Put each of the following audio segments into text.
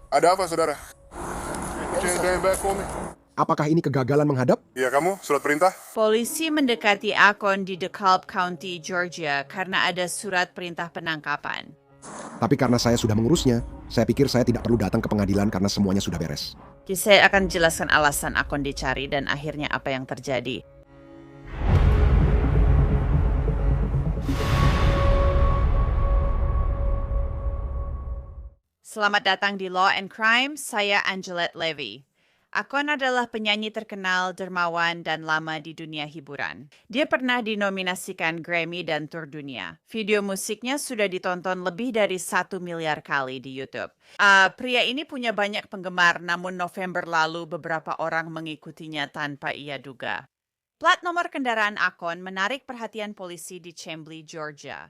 Ada apa, saudara? Change back for me. Apakah ini kegagalan menghadap? Iya, kamu surat perintah? Polisi mendekati Akon di DeKalb County, Georgia karena ada surat perintah penangkapan. Tapi karena saya sudah mengurusnya, saya pikir saya tidak perlu datang ke pengadilan karena semuanya sudah beres. Saya akan jelaskan alasan Akon dicari dan akhirnya apa yang terjadi. Selamat datang di Law and Crime, saya Angelette Levy. Akon adalah penyanyi terkenal, dermawan, dan lama di dunia hiburan. Dia pernah dinominasikan Grammy dan tur dunia. Video musiknya sudah ditonton lebih dari 1 miliar kali di YouTube. Pria ini punya banyak penggemar, namun November lalu beberapa orang mengikutinya tanpa ia duga. Plat nomor kendaraan Akon menarik perhatian polisi di Chamblee, Georgia.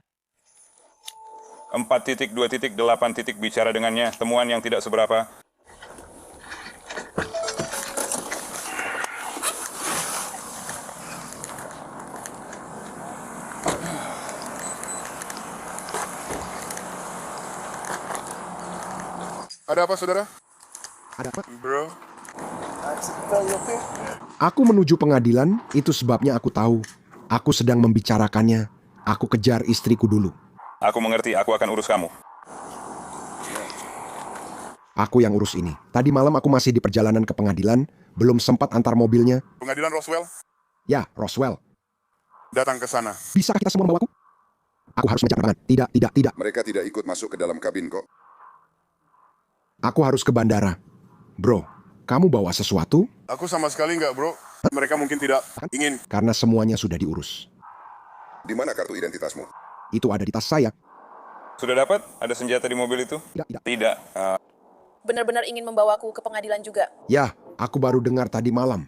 4.2.8 bicara dengannya, temuan yang tidak seberapa. Ada apa, saudara? Ada apa? Bro. Aku menuju pengadilan, itu sebabnya aku tahu. Aku sedang membicarakannya. Aku kejar istriku dulu. Aku mengerti, aku akan urus kamu. Aku yang urus ini. Tadi malam aku masih di perjalanan ke pengadilan, belum sempat antar mobilnya. Pengadilan Roswell? Ya, Roswell. Datang ke sana. Bisakah kita semua membawaku? Aku harus mengejar penerbangan. Tidak. Mereka tidak ikut masuk ke dalam kabin kok. Aku harus ke bandara. Bro, kamu bawa sesuatu? Aku sama sekali nggak, bro. Mereka mungkin tidak ingin. Karena semuanya sudah diurus. Di mana kartu identitasmu? Itu ada di tas saya. Sudah dapat? Ada senjata di mobil itu? Tidak. Tidak. Benar-benar ingin membawaku ke pengadilan juga. Ya, aku baru dengar tadi malam.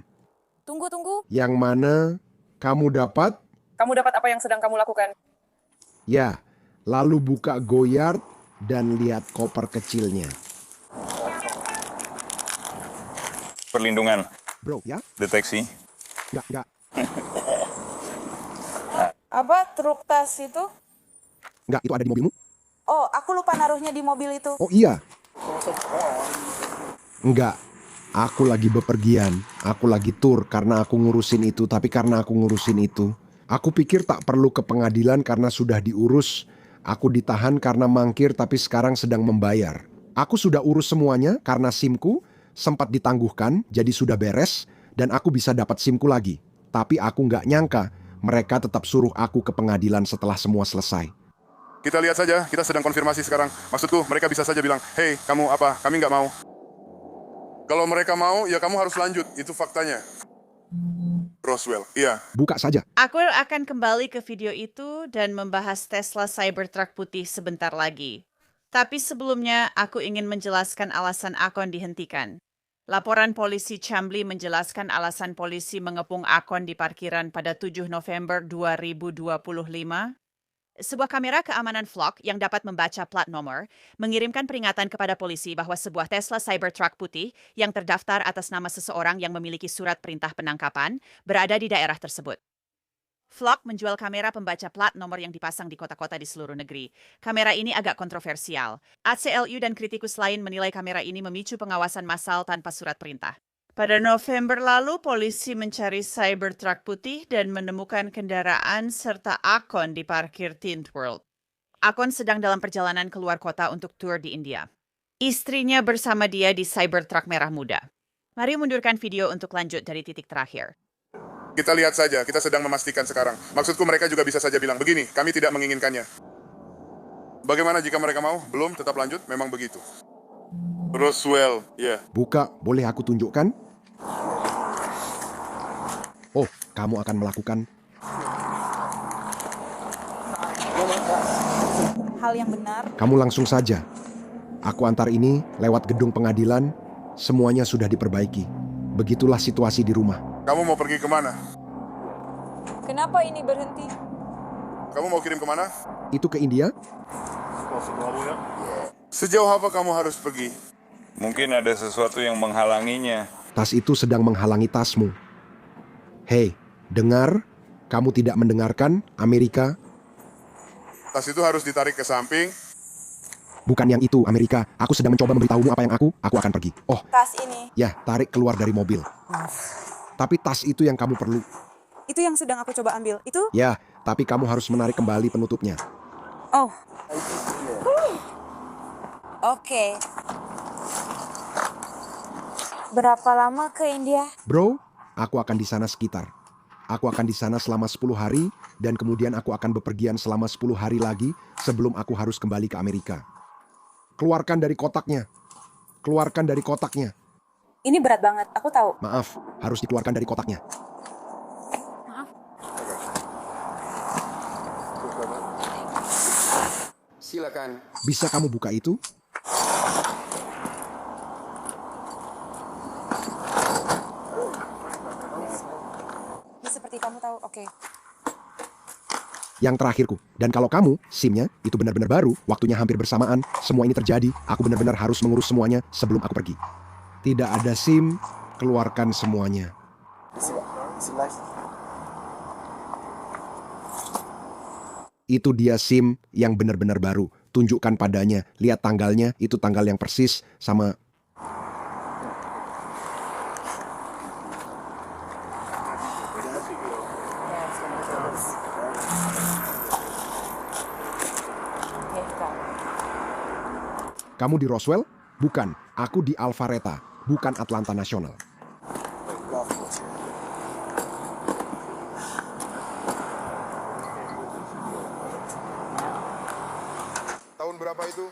Tunggu. Yang mana kamu dapat? Kamu dapat apa yang sedang kamu lakukan? Ya, lalu buka Goyard dan lihat koper kecilnya. Perlindungan. Bro, ya? Deteksi. Enggak. Apa truk tas itu? Enggak, itu ada di mobilmu? Oh, aku lupa naruhnya di mobil itu. Oh iya. Enggak, aku lagi bepergian. Aku lagi tur karena aku ngurusin itu. Tapi karena aku ngurusin itu, aku pikir tak perlu ke pengadilan karena sudah diurus. Aku ditahan karena mangkir tapi sekarang sedang membayar. Aku sudah urus semuanya karena SIM-ku sempat ditangguhkan, jadi sudah beres. Dan aku bisa dapat SIM-ku lagi. Tapi aku nggak nyangka mereka tetap suruh aku ke pengadilan setelah semua selesai. Kita lihat saja, kita sedang konfirmasi sekarang. Maksudku, mereka bisa saja bilang, "Hey, kamu apa? Kami nggak mau." Kalau mereka mau, ya kamu harus lanjut. Itu faktanya. Roswell, iya. Buka saja. Aku akan kembali ke video itu dan membahas Tesla Cybertruck putih sebentar lagi. Tapi sebelumnya, aku ingin menjelaskan alasan Akon dihentikan. Laporan polisi Chamblee menjelaskan alasan polisi mengepung Akon di parkiran pada 7 November 2025. Sebuah kamera keamanan vlog yang dapat membaca plat nomor mengirimkan peringatan kepada polisi bahwa sebuah Tesla Cybertruck putih yang terdaftar atas nama seseorang yang memiliki surat perintah penangkapan berada di daerah tersebut. Vlog menjual kamera pembaca plat nomor yang dipasang di kota-kota di seluruh negeri. Kamera ini agak kontroversial. ACLU dan kritikus lain menilai kamera ini memicu pengawasan massal tanpa surat perintah. Pada November lalu, polisi mencari Cybertruck putih dan menemukan kendaraan serta Akon di parkir Tint World. Akon sedang dalam perjalanan keluar kota untuk tur di India. Istrinya bersama dia di Cybertruck merah muda. Mari mundurkan video untuk lanjut dari titik terakhir. Kita lihat saja, kita sedang memastikan sekarang. Maksudku, mereka juga bisa saja bilang, begini, kami tidak menginginkannya. Bagaimana jika mereka mau? Belum, tetap lanjut, memang begitu. Roswell, ya. Buka, boleh aku tunjukkan? Oh, kamu akan melakukan Hal yang benar. Kamu langsung saja. Aku antar ini lewat gedung pengadilan. Semuanya sudah diperbaiki. Begitulah situasi di rumah. Kamu mau pergi kemana? Kenapa ini berhenti? Kamu mau kirim kemana? Itu ke India? Sejauh apa kamu harus pergi? Mungkin ada sesuatu yang menghalanginya. Tas itu sedang menghalangi tasmu. Hei, dengar? Kamu tidak mendengarkan, Amerika? Tas itu harus ditarik ke samping. Bukan yang itu, Amerika. Aku sedang mencoba memberitahumu apa yang aku akan pergi. Oh, Tas ini. ya, tarik keluar dari mobil. Tapi tas itu yang kamu perlu. Itu yang sedang aku coba ambil. Itu? Ya, tapi kamu harus menarik kembali penutupnya. Oh. Oke. Berapa lama ke India? Bro, aku akan di sana sekitar. Aku akan di sana selama 10 hari, dan kemudian aku akan bepergian selama 10 hari lagi sebelum aku harus kembali ke Amerika. Keluarkan dari kotaknya. Keluarkan dari kotaknya. Ini berat banget, aku tahu. Maaf, harus dikeluarkan dari kotaknya. Silakan. Bisa kamu buka itu? Ini seperti kamu tahu, oke. Yang terakhirku. Dan kalau kamu, SIM-nya, itu benar-benar baru, waktunya hampir bersamaan, semua ini terjadi, aku benar-benar harus mengurus semuanya sebelum aku pergi. Tidak ada SIM, keluarkan semuanya. Itu dia SIM yang benar-benar baru. Tunjukkan padanya, lihat tanggalnya, itu tanggal yang persis sama... Kamu di Roswell? Bukan, aku di Alpharetta, bukan Atlanta National. Tahun berapa itu?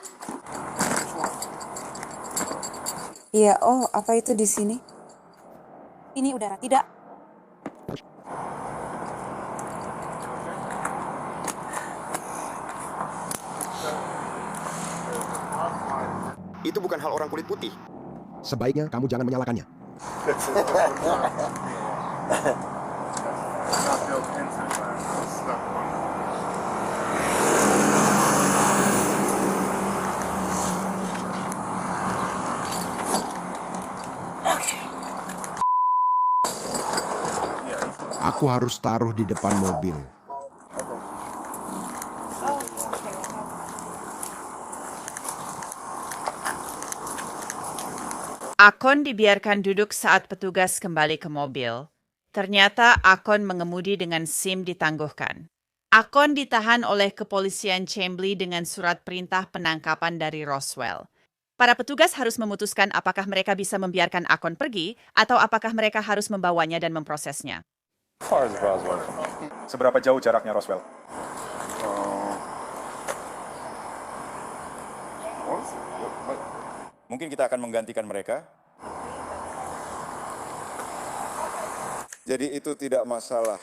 Iya, oh, apa itu di sini? Ini udara, tidak. Itu bukan hal orang kulit putih. Sebaiknya kamu jangan menyalakannya. Aku harus taruh di depan mobil. Akon dibiarkan duduk saat petugas kembali ke mobil. Ternyata Akon mengemudi dengan SIM ditangguhkan. Akon ditahan oleh kepolisian Chambly dengan surat perintah penangkapan dari Roswell. Para petugas harus memutuskan apakah mereka bisa membiarkan Akon pergi atau apakah mereka harus membawanya dan memprosesnya. Seberapa jauh jaraknya Roswell? Mungkin kita akan menggantikan mereka. Jadi itu tidak masalah.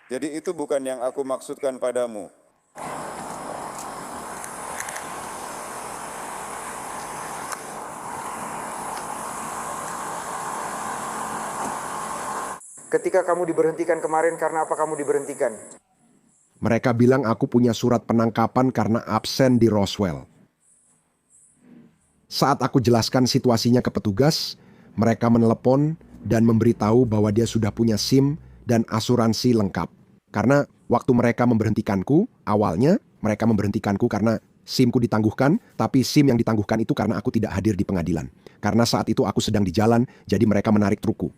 Jadi itu bukan yang aku maksudkan padamu. Ketika kamu diberhentikan kemarin, karena apa kamu diberhentikan? Mereka bilang aku punya surat penangkapan karena absen di Roswell. Saat aku jelaskan situasinya ke petugas, mereka menelepon dan memberitahu bahwa dia sudah punya SIM dan asuransi lengkap. Karena waktu mereka memberhentikanku, awalnya mereka memberhentikanku karena SIM-ku ditangguhkan, tapi SIM yang ditangguhkan itu karena aku tidak hadir di pengadilan. Karena saat itu aku sedang di jalan, jadi mereka menarik trukku.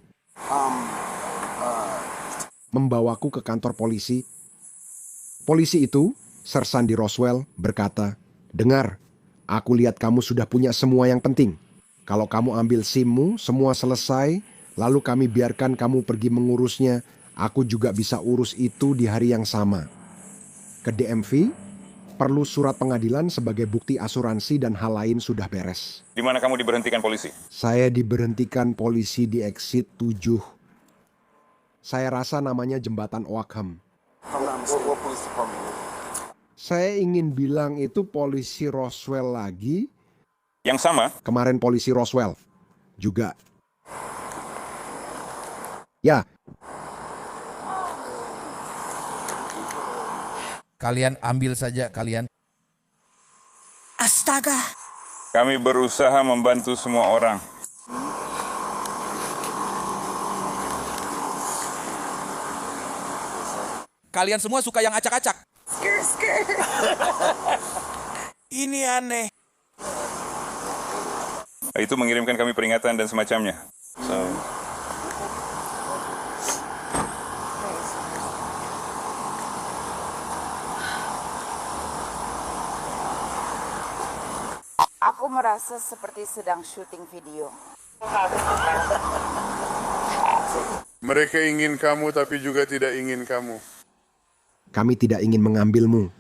Membawaku ke kantor polisi. Polisi itu, sersan di Roswell, berkata, "Dengar, aku lihat kamu sudah punya semua yang penting. Kalau kamu ambil SIM-mu, semua selesai, lalu kami biarkan kamu pergi mengurusnya, aku juga bisa urus itu di hari yang sama. Ke DMV, perlu surat pengadilan sebagai bukti asuransi dan hal lain sudah beres." Di mana kamu diberhentikan polisi? Saya diberhentikan polisi di exit 7. Saya rasa namanya Jembatan Oakham. Saya ingin bilang itu polisi Roswell lagi. Yang sama? Kemarin polisi Roswell juga. Ya, Kalian ambil saja kalian. Astaga. Kami berusaha membantu semua orang. Kalian semua suka yang acak-acak. Ini aneh. Itu mengirimkan kami peringatan dan semacamnya. So, Aku merasa seperti sedang syuting video. Mereka ingin kamu tapi juga tidak ingin kamu. Kami tidak ingin mengambilmu.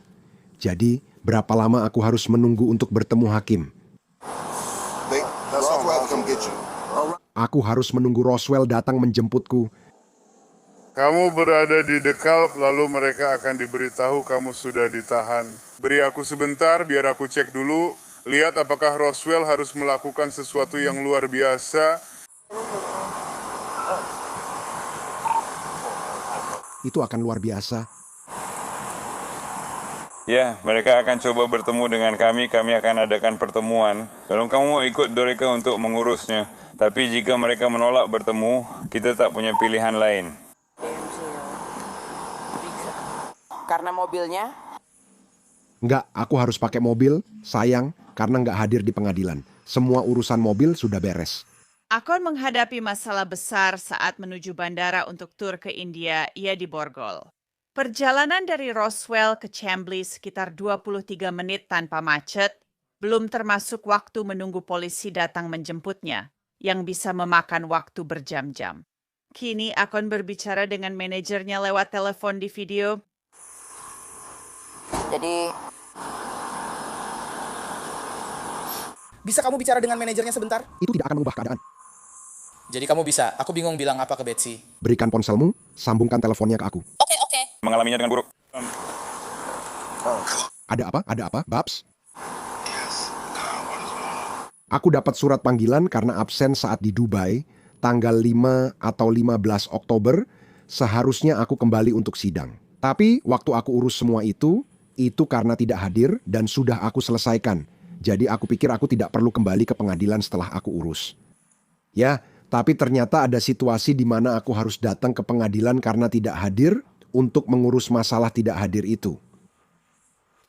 Jadi, berapa lama aku harus menunggu untuk bertemu hakim? Aku harus menunggu Roswell datang menjemputku. Kamu berada di DeKalb, lalu mereka akan diberitahu kamu sudah ditahan. Beri aku sebentar, biar aku cek dulu. Lihat apakah Roswell harus melakukan sesuatu yang luar biasa. Itu akan luar biasa. ya, mereka akan coba bertemu dengan kami akan adakan pertemuan. Kalau kamu mau ikut mereka untuk mengurusnya. Tapi jika mereka menolak bertemu, kita tak punya pilihan lain. Karena mobilnya? Enggak, aku harus pakai mobil. Sayang, karena enggak hadir di pengadilan. Semua urusan mobil sudah beres. Akon menghadapi masalah besar saat menuju bandara untuk tur ke India, ia diborgol. Perjalanan dari Roswell ke Chambly sekitar 23 menit tanpa macet, belum termasuk waktu menunggu polisi datang menjemputnya, yang bisa memakan waktu berjam-jam. Kini Akon berbicara dengan manajernya lewat telepon di video. Jadi, bisa kamu bicara dengan manajernya sebentar? Itu tidak akan mengubah keadaan. Jadi kamu bisa. Aku bingung bilang apa ke Betsy. Berikan ponselmu, sambungkan teleponnya ke aku. Oke. Mengalaminya dengan buruk. Ada apa? Ada apa, Babs? Aku dapat surat panggilan karena absen saat di Dubai, tanggal 5 atau 15 Oktober, seharusnya aku kembali untuk sidang. Tapi waktu aku urus semua itu karena tidak hadir dan sudah aku selesaikan. Jadi aku pikir aku tidak perlu kembali ke pengadilan setelah aku urus. Ya, tapi ternyata ada situasi di mana aku harus datang ke pengadilan karena tidak hadir untuk mengurus masalah tidak hadir itu.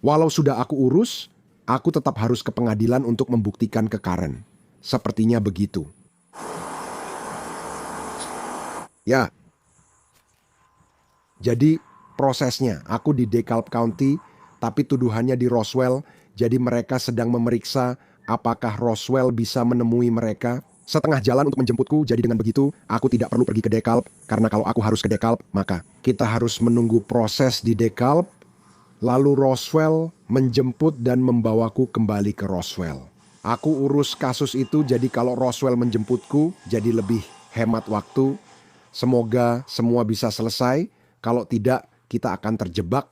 Walau sudah aku urus, aku tetap harus ke pengadilan untuk membuktikan ke Karen. Sepertinya begitu. Ya. Jadi prosesnya, aku di DeKalb County, tapi tuduhannya di Roswell, jadi mereka sedang memeriksa apakah Roswell bisa menemui mereka. Setengah jalan untuk menjemputku, jadi dengan begitu, aku tidak perlu pergi ke DeKalb, karena kalau aku harus ke DeKalb, maka kita harus menunggu proses di DeKalb, lalu Roswell menjemput dan membawaku kembali ke Roswell. Aku urus kasus itu, jadi kalau Roswell menjemputku, jadi lebih hemat waktu. Semoga semua bisa selesai, kalau tidak, kita akan terjebak.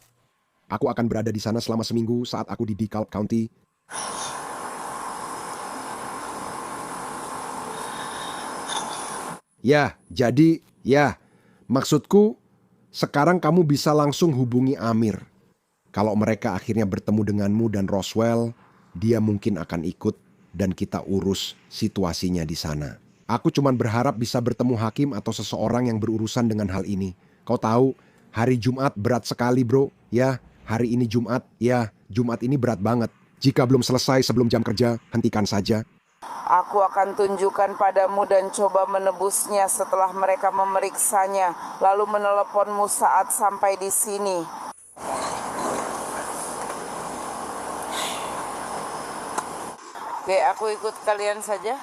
Aku akan berada di sana selama seminggu saat aku di DeKalb County. Ya, jadi, maksudku, sekarang kamu bisa langsung hubungi Amir. Kalau mereka akhirnya bertemu denganmu dan Roswell, dia mungkin akan ikut dan kita urus situasinya di sana. Aku cuma berharap bisa bertemu hakim atau seseorang yang berurusan dengan hal ini. Kau tahu, hari Jumat berat sekali, bro. Ya, hari ini Jumat. Ya, Jumat ini berat banget. Jika belum selesai sebelum jam kerja, hentikan saja. aku akan tunjukkan padamu dan coba menebusnya setelah mereka memeriksanya, lalu meneleponmu saat sampai di sini. Oke, aku ikut kalian saja.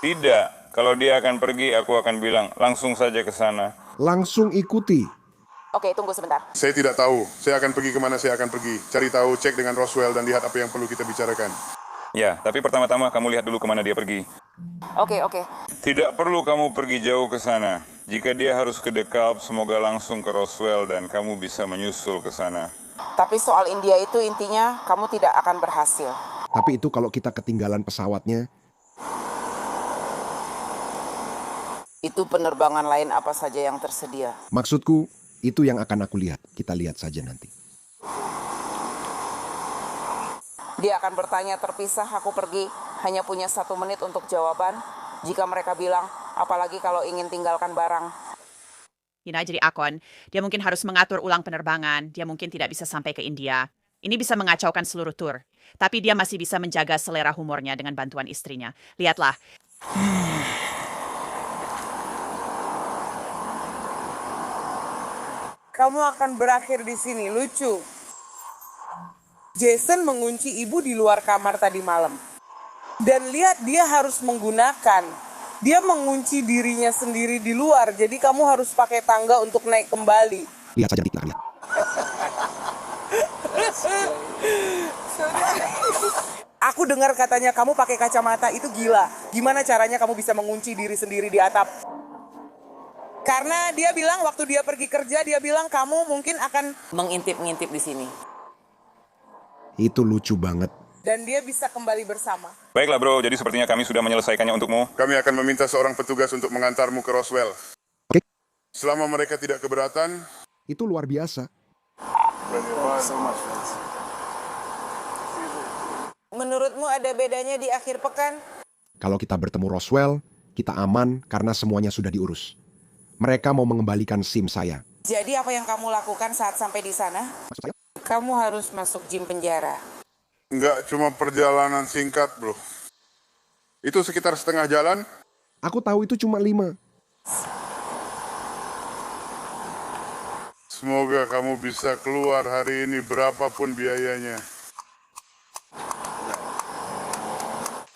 Tidak. Kalau dia akan pergi, aku akan bilang, langsung saja ke sana. Langsung ikuti. Oke, tunggu sebentar. Saya tidak tahu. Saya akan pergi kemana saya akan pergi. Cari tahu, cek dengan Roswell dan lihat apa yang perlu kita bicarakan. Ya, tapi pertama-tama kamu lihat dulu kemana dia pergi. Oke. Tidak perlu kamu pergi jauh ke sana. Jika dia harus ke DeKalb, semoga langsung ke Roswell dan kamu bisa menyusul ke sana. Tapi soal India itu intinya kamu tidak akan berhasil. Tapi itu kalau kita ketinggalan pesawatnya. Itu penerbangan lain apa saja yang tersedia. Maksudku, itu yang akan aku lihat. Kita lihat saja nanti. Dia akan bertanya terpisah, aku pergi. Hanya punya 1 menit untuk jawaban. Jika mereka bilang, apalagi kalau ingin tinggalkan barang. Jadi Akon, dia mungkin harus mengatur ulang penerbangan. Dia mungkin tidak bisa sampai ke India. Ini bisa mengacaukan seluruh tur. Tapi dia masih bisa menjaga selera humornya dengan bantuan istrinya. Lihatlah, Kamu akan berakhir di sini, lucu. Jason mengunci ibu di luar kamar tadi malam. Dan lihat dia harus menggunakan. Dia mengunci dirinya sendiri di luar, jadi kamu harus pakai tangga untuk naik kembali. Lihat saja, Dik, lihat. Aku dengar katanya kamu pakai kacamata, itu gila. Gimana caranya kamu bisa mengunci diri sendiri di atap? Karena dia bilang waktu dia pergi kerja, dia bilang kamu mungkin akan mengintip-ngintip di sini. Itu lucu banget. Dan dia bisa kembali bersama. Baiklah bro, jadi sepertinya kami sudah menyelesaikannya untukmu. Kami akan meminta seorang petugas untuk mengantarmu ke Roswell. Oke. Selama mereka tidak keberatan, Itu luar biasa. Menurutmu ada bedanya di akhir pekan? Kalau kita bertemu Roswell, kita aman karena semuanya sudah diurus. Mereka mau mengembalikan SIM saya. Jadi apa yang kamu lakukan saat sampai di sana? Maksud saya, Kamu harus masuk gym penjara. nggak cuma perjalanan singkat, bro. Itu sekitar setengah jalan. aku tahu itu cuma 5. Semoga kamu bisa keluar hari ini berapapun biayanya.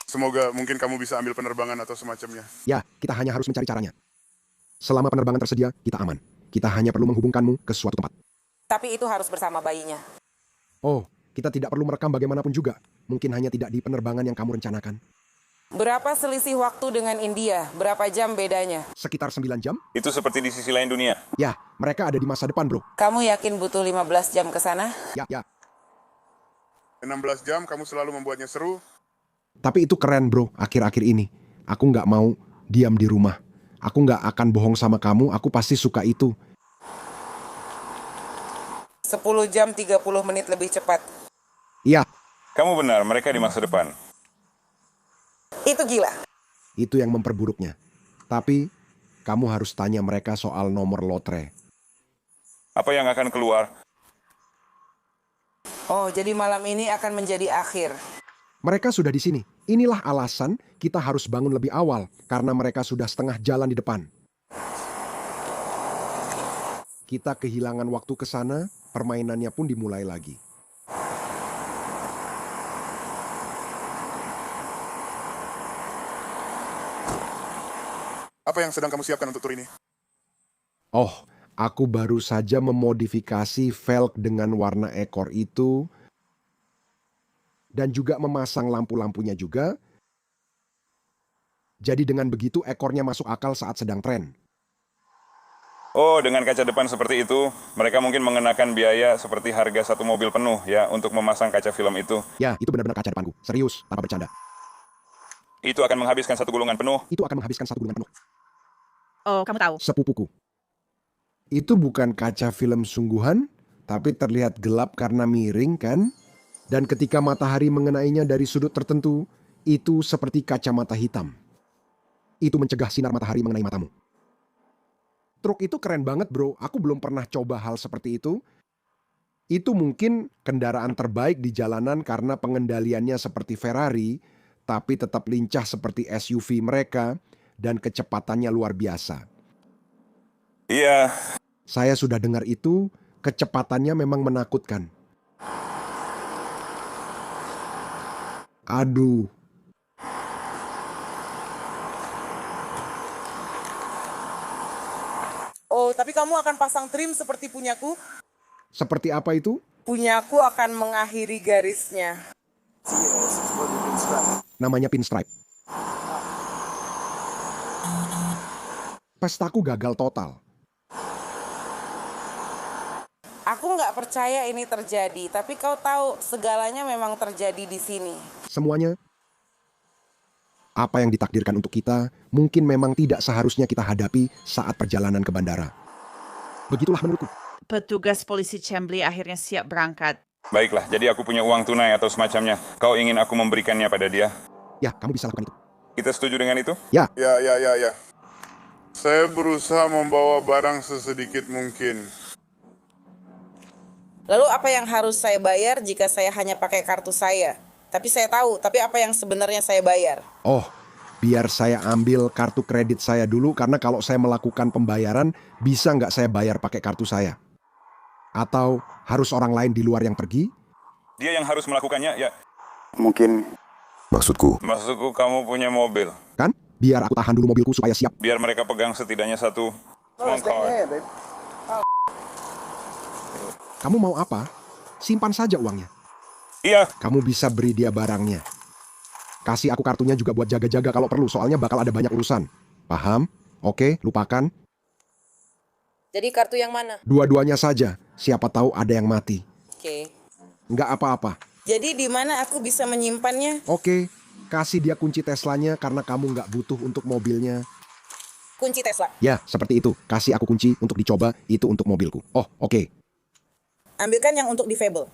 Semoga mungkin kamu bisa ambil penerbangan atau semacamnya. Ya, kita hanya harus mencari caranya. Selama penerbangan tersedia, kita aman. Kita hanya perlu menghubungkanmu ke suatu tempat. Tapi itu harus bersama bayinya. Oh, kita tidak perlu merekam bagaimanapun juga. Mungkin hanya tidak di penerbangan yang kamu rencanakan. Berapa selisih waktu dengan India? Berapa jam bedanya? Sekitar 9 jam? Itu seperti di sisi lain dunia. Ya, mereka ada di masa depan, bro. Kamu yakin butuh 15 jam ke sana? Ya. 16 jam kamu selalu membuatnya seru. Tapi itu keren, bro, akhir-akhir ini. Aku nggak mau diam di rumah. Aku nggak akan bohong sama kamu, aku pasti suka itu. 10 jam 30 menit lebih cepat. Iya, Kamu benar, mereka di masa depan. Itu gila. itu yang memperburuknya. Tapi, kamu harus tanya mereka soal nomor lotre. Apa yang akan keluar? Oh, jadi malam ini akan menjadi akhir. Mereka sudah di sini. Inilah alasan kita harus bangun lebih awal, karena mereka sudah setengah jalan di depan. Kita kehilangan waktu ke sana, permainannya pun dimulai lagi. Apa yang sedang kamu siapkan untuk tur ini? Oh, aku baru saja memodifikasi velg dengan warna ekor itu, dan juga memasang lampu-lampunya juga. Jadi dengan begitu ekornya masuk akal saat sedang tren. Oh, dengan kaca depan seperti itu, mereka mungkin mengenakan biaya seperti harga satu mobil penuh ya untuk memasang kaca film itu. Ya, itu benar-benar kaca depanku. Serius, tanpa bercanda. Itu akan menghabiskan satu gulungan penuh. Itu akan menghabiskan 1 gulungan penuh. oh kamu tahu. Sepupuku. Itu bukan kaca film sungguhan, tapi terlihat gelap karena miring kan? Dan ketika matahari mengenainya dari sudut tertentu, itu seperti kacamata hitam. Itu mencegah sinar matahari mengenai matamu. Truk itu keren banget, bro. Aku belum pernah coba hal seperti itu. Itu mungkin kendaraan terbaik di jalanan karena pengendaliannya seperti Ferrari, tapi tetap lincah seperti SUV mereka, dan kecepatannya luar biasa. Iya, Saya sudah dengar itu, kecepatannya memang menakutkan. Aduh, Oh, tapi kamu akan pasang trim seperti punyaku? seperti apa itu? Punyaku akan mengakhiri garisnya. Namanya pinstripe. Pestaku gagal total. Aku nggak percaya ini terjadi, tapi kau tahu segalanya memang terjadi di sini. Semuanya, apa yang ditakdirkan untuk kita, mungkin memang tidak seharusnya kita hadapi saat perjalanan ke bandara. Begitulah menurutku. Petugas polisi Chambly akhirnya siap berangkat. baiklah. Jadi aku punya uang tunai atau semacamnya. Kau ingin aku memberikannya pada dia? Ya, kamu bisa lakukan itu. Kita setuju dengan itu? Ya, Ya. Saya berusaha membawa barang sesedikit mungkin. Lalu apa yang harus saya bayar jika saya hanya pakai kartu saya? Tapi saya tahu, tapi apa yang sebenarnya saya bayar? Oh, biar saya ambil kartu kredit saya dulu karena kalau saya melakukan pembayaran, bisa nggak saya bayar pakai kartu saya? Atau harus orang lain di luar yang pergi? Dia yang harus melakukannya, ya. Mungkin Maksudku, Maksudku kamu punya mobil. Kan? Biar aku tahan dulu mobilku supaya siap. Biar mereka pegang setidaknya satu small car. Kamu mau apa? Simpan saja uangnya. Iya, Kamu bisa beri dia barangnya. Kasih aku kartunya juga buat jaga-jaga kalau perlu, soalnya bakal ada banyak urusan. Paham? Oke, lupakan. Jadi kartu yang mana? Dua-duanya saja. Siapa tahu ada yang mati. Oke. Nggak apa-apa. Jadi di mana aku bisa menyimpannya? Oke, kasih dia kunci Teslanya karena kamu nggak butuh untuk mobilnya. Kunci Tesla. Ya, seperti itu. Kasih aku kunci untuk dicoba, itu untuk mobilku. Oh, oke. Ambilkan yang untuk difabel.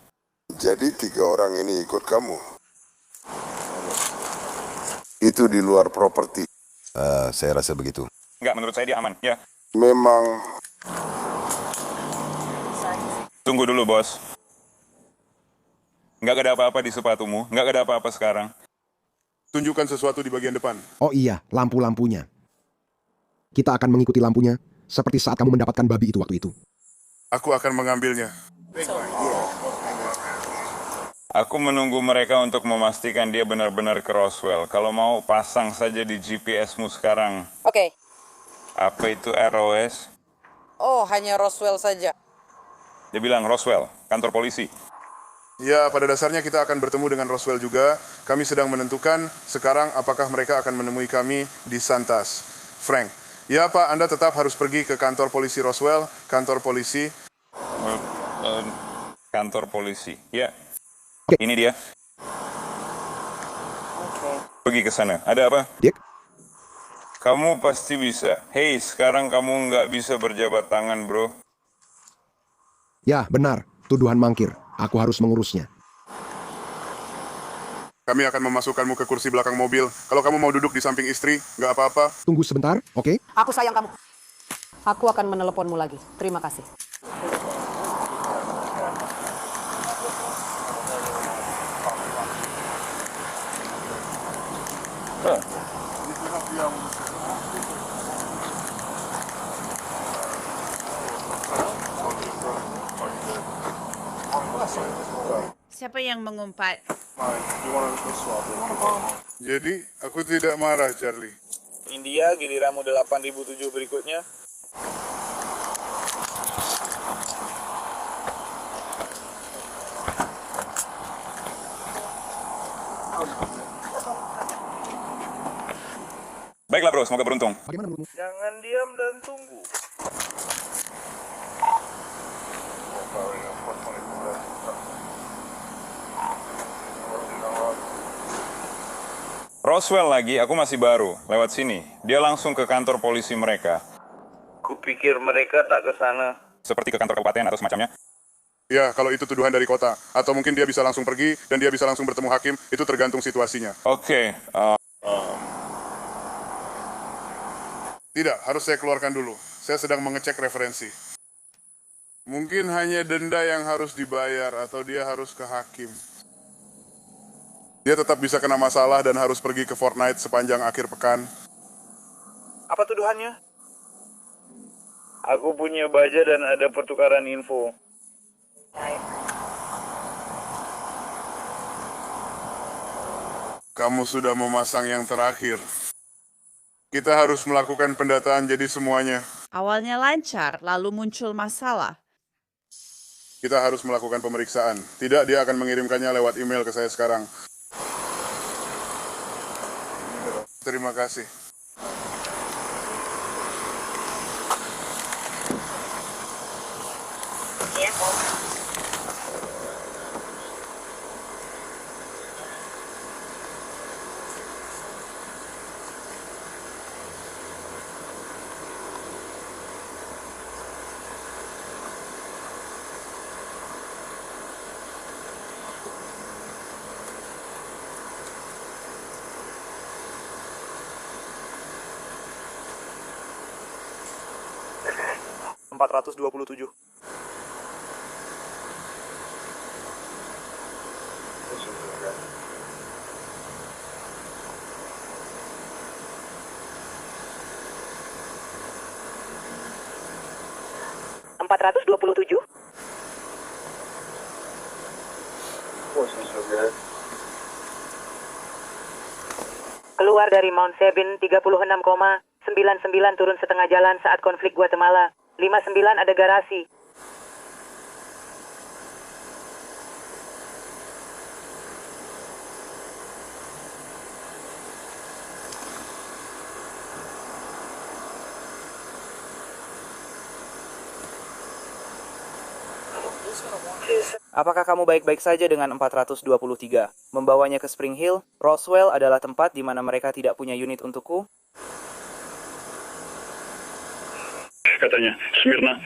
jadi 3 orang ini ikut kamu. Itu di luar properti. Saya rasa begitu. nggak, menurut saya dia aman. Ya, Memang tunggu dulu, bos. Nggak ada apa-apa di sepatumu. Nggak ada apa-apa sekarang. Tunjukkan sesuatu di bagian depan. Oh iya, lampu-lampunya. Kita akan mengikuti lampunya, seperti saat kamu mendapatkan babi itu waktu itu. Aku akan mengambilnya. Aku menunggu mereka untuk memastikan dia benar-benar ke Roswell. Kalau mau, pasang saja di GPS-mu sekarang. Oke. Apa itu ROS? Oh, hanya Roswell saja. Dia bilang Roswell, kantor polisi. Ya, pada dasarnya kita akan bertemu dengan Roswell juga. Kami sedang menentukan sekarang apakah mereka akan menemui kami di Santas. Frank, ya Pak, Anda tetap harus pergi ke kantor polisi Roswell, kantor polisi. Kantor polisi. Ya. Ini dia. Pergi ke sana. Ada apa? Dick? Kamu pasti bisa. Hei, sekarang kamu nggak bisa berjabat tangan, bro. Ya, benar. Tuduhan mangkir. Aku harus mengurusnya. Kami akan memasukkanmu ke kursi belakang mobil. Kalau kamu mau duduk di samping istri, nggak apa-apa. Tunggu sebentar, oke? Aku sayang kamu. Aku akan meneleponmu lagi. Terima kasih. Siapa yang mengumpat? Jadi, aku tidak marah, Charlie. India, giliranmu 8007 berikutnya. Baiklah, bro. Semoga beruntung. Bagaimana menurutmu? Jangan diam dan tunggu. Roswell lagi, aku masih baru. Lewat sini. Dia langsung ke kantor polisi mereka. Kupikir mereka tak ke sana. Seperti ke kantor kabupaten atau semacamnya. Ya, kalau itu tuduhan dari kota. Atau mungkin dia bisa langsung pergi dan dia bisa langsung bertemu hakim. Itu tergantung situasinya. Oke. Tidak, harus saya keluarkan dulu. Saya sedang mengecek referensi. Mungkin hanya denda yang harus dibayar atau dia harus ke hakim. Dia tetap bisa kena masalah dan harus pergi ke Fortnite sepanjang akhir pekan. Apa tuduhannya? Aku punya baja dan ada pertukaran info. Kamu sudah memasang yang terakhir. Kita harus melakukan pendataan jadi semuanya. Awalnya lancar, lalu muncul masalah. Kita harus melakukan pemeriksaan. Tidak, dia akan mengirimkannya lewat email ke saya sekarang. Terima kasih. 427? Keluar dari Mount Sabin 36,99 turun setengah jalan saat konflik Guatemala. 59 ada garasi. Apakah kamu baik-baik saja dengan 423? Membawanya ke Spring Hill, Roswell adalah tempat di mana mereka tidak punya unit untukku? Katanya, Smyrna.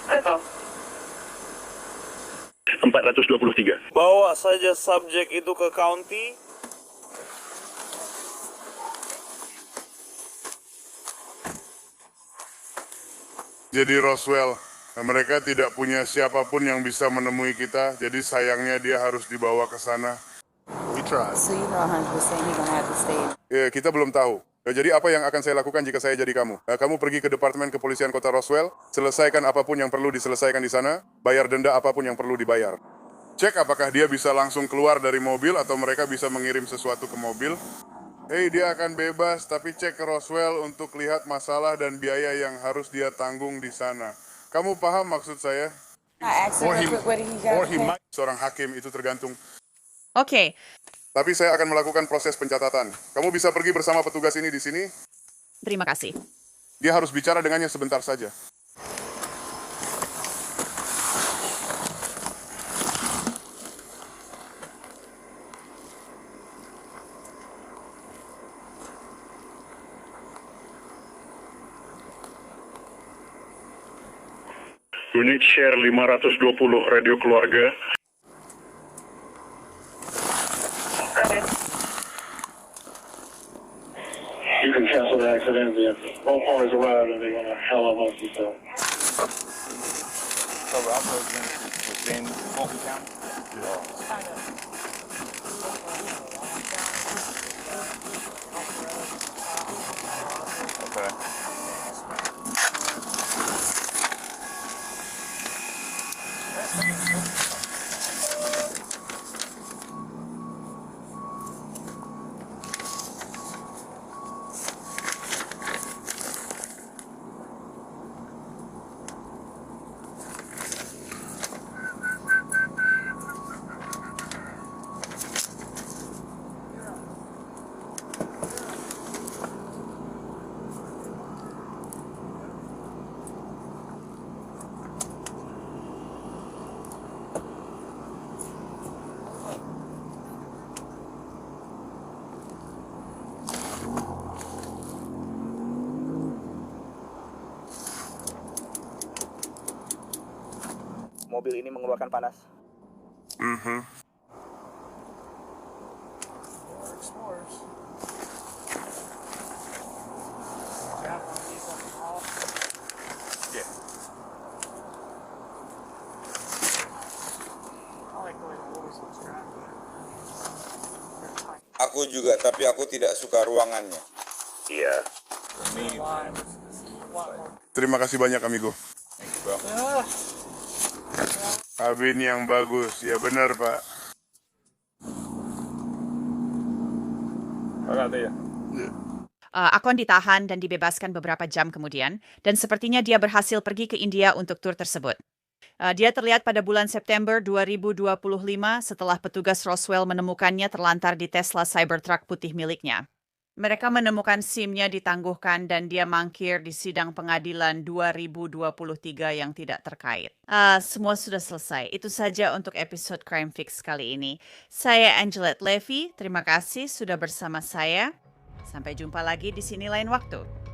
Atau 423. bawa saja subjek itu ke county. Jadi Roswell, mereka tidak punya siapapun yang bisa menemui kita, jadi sayangnya dia harus dibawa ke sana. We try. So you know 100% he's gonna have to stay. Ya, kita belum tahu. Jadi apa yang akan saya lakukan jika saya jadi kamu? Kamu pergi ke Departemen Kepolisian Kota Roswell, selesaikan apapun yang perlu diselesaikan di sana, bayar denda apapun yang perlu dibayar. Cek apakah dia bisa langsung keluar dari mobil atau mereka bisa mengirim sesuatu ke mobil. Dia akan bebas, tapi cek ke Roswell untuk lihat masalah dan biaya yang harus dia tanggung di sana. Kamu paham maksud saya? Or he might. Seorang hakim itu tergantung. Oke. Tapi saya akan melakukan proses pencatatan. Kamu bisa pergi bersama petugas ini di sini. Terima kasih. Dia harus bicara dengannya sebentar saja. Unit share 520 radio keluarga. You can cancel the accident if both parties arrive and they're gonna hell amongst themselves. So Roswell's within Fulton County? Okay. Mobil ini mengeluarkan panas. Aku juga, tapi aku tidak suka ruangannya. Iya. Terima kasih banyak, amigo. Kabin yang bagus, ya benar, Pak. Akon ditahan dan dibebaskan beberapa jam kemudian, dan sepertinya dia berhasil pergi ke India untuk tur tersebut. Dia terlihat pada bulan September 2025 setelah petugas Roswell menemukannya terlantar di Tesla Cybertruck putih miliknya. Mereka menemukan SIM-nya ditangguhkan dan dia mangkir di sidang pengadilan 2023 yang tidak terkait. Semua sudah selesai. Itu saja untuk episode Crime Fix kali ini. Saya Angelette Levy, terima kasih sudah bersama saya. Sampai jumpa lagi di sini lain waktu.